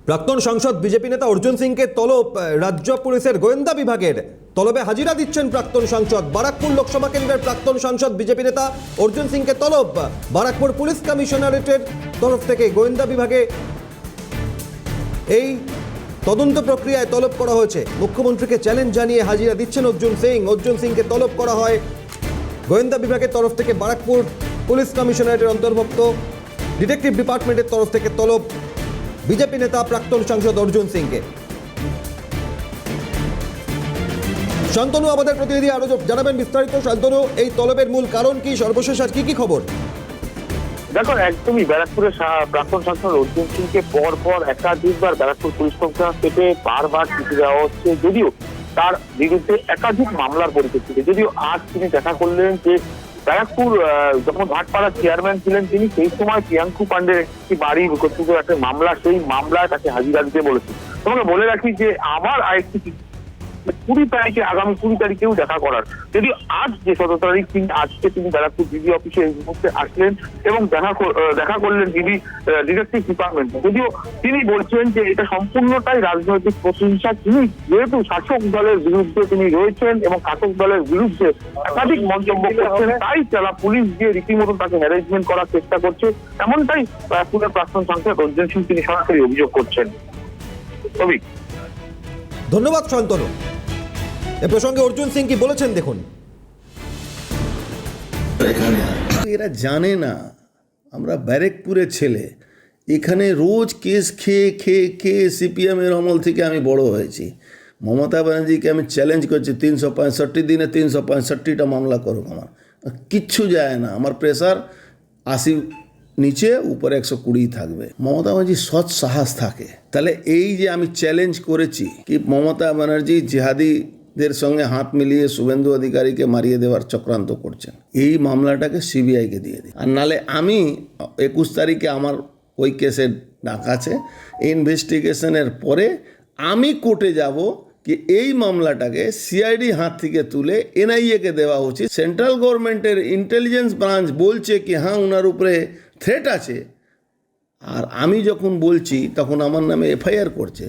প্রাক্তন সাংসদ বিজেপি নেতা অর্জুন সিংকে তলব রাজ্য পুলিশের গোয়েন্দা বিভাগের। তলবে হাজিরা দিচ্ছেন প্রাক্তন সাংসদ। বারাকপুর লোকসভা কেন্দ্রের প্রাক্তন সাংসদ বিজেপি নেতা অর্জুন সিংকে তলব বারাকপুর পুলিশ কমিশনারেটের তরফ থেকে। গোয়েন্দা বিভাগে এই তদন্ত প্রক্রিয়ায় তলব করা হয়েছে। মুখ্যমন্ত্রীকে চ্যালেঞ্জ জানিয়ে হাজিরা দিচ্ছেন অর্জুন সিং। অর্জুন সিংকে তলব করা হয় গোয়েন্দা বিভাগের তরফ থেকে। বারাকপুর পুলিশ কমিশনারেটের অন্তর্ভুক্ত ডিটেকটিভ ডিপার্টমেন্টের তরফ থেকে তলব বিজেপি নেতা প্রাক্তন সাংসদ অর্জুন সিংকে। শান্তনু আমাদের প্রতিনিধি আরো জানাবেন বিস্তারিত। শান্তনু, এই তলবের মূল কারণ কি, সর্বশেষ আর কি খবর? দেখো, একদমই ব্যারাকপুরের প্রাক্তন সাংসদ অর্জুন সিংকে পর একাধিকবার ব্যারাকপুর পুলিশ কমিশনার থেকে বারবার চিঠি দেওয়া হচ্ছে, যদিও তার বিরুদ্ধে একাধিক মামলার পরিপ্রেক্ষিতে। যদিও আজ তিনি দেখা করলেন যে ব্যারাকপুর যখন ভাটপাড়ার চেয়ারম্যান ছিলেন তিনি, সেই সময় প্রিয়াঙ্কু পান্ডের একটি বাড়ি বিকশিত একটা মামলা, সেই মামলায় তাকে হাজিরা দিতে বলেছে। তোমাকে বলে রাখি যে আবার আরেকটি 20 তারিখে, আগামী 20 তারিখেও দেখা করার। যদিও আজ যে 17 তারিখ, আজকে তিনি ব্যারাকপুর ডিবি অফিসে এই মুহূর্তে আসলেন এবং দেখা করলেন ডিবি ডিটেকটিভ ডিপার্টমেন্ট। যদিও তিনি বলছেন যে এটা সম্পূর্ণটাই রাজনৈতিক প্রশংসা। তিনি যেহেতু শাসক দলের বিরুদ্ধে তিনি রয়েছেন এবং শাসক দলের বিরুদ্ধে একাধিক মন্তব্য করছেন, তাই যারা পুলিশ দিয়ে রীতিমতো তাকে হ্যারাসমেন্ট করার চেষ্টা করছে, এমনটাই ব্যারাকপুরের প্রাক্তন সাংসদ অর্জুন সিং তিনি সরাসরি অভিযোগ করছেন। ধন্যবাদ শান্তনু। এ প্রসঙ্গে অর্জুন সিং কি বলেছেন দেখুন। এরা জানে না আমরা ব্যারেকপুরের ছেলে। এখানে রোজ কেস খেয়ে খেয়ে খেয়ে সিপিএমের আমল থেকে আমি বড় হয়েছি। মমতা ব্যানার্জিকে আমি চ্যালেঞ্জ করছি 365 দিনে 365টা মামলা করুক। আমার কিচ্ছু যায় না, আমার প্রেশার 80 নিচে, উপরে 120 থাকবে। মমতা ব্যানার্জি সৎ সাহস থাকে। তাহলে এই যে আমি চ্যালেঞ্জ করেছি কি মমতা ব্যানার্জি জিহাদিদের সঙ্গে হাত মিলিয়ে শুভেন্দু অধিকারীকে মারিয়ে দেওয়ার চক্রান্ত করছেন, এই মামলাটাকে সিবিআইকে দিয়ে দিই। আর নালে আমি 21 তারিখে আমার ওই কেসের ডাক আছে, ইনভেস্টিগেশনের পরে আমি কোর্টে যাব কি এই মামলাটাকে সিআইডি হাত থেকে তুলে এনআইএকে দেওয়া উচিত। সেন্ট্রাল গভর্নমেন্টের ইন্টেলিজেন্স ব্রাঞ্চ বলছে কি হ্যাঁ ওনার উপরে থ্রেট আছে, আর আমি যখন বলছি তখন আমার নামে এফআইআর করছে।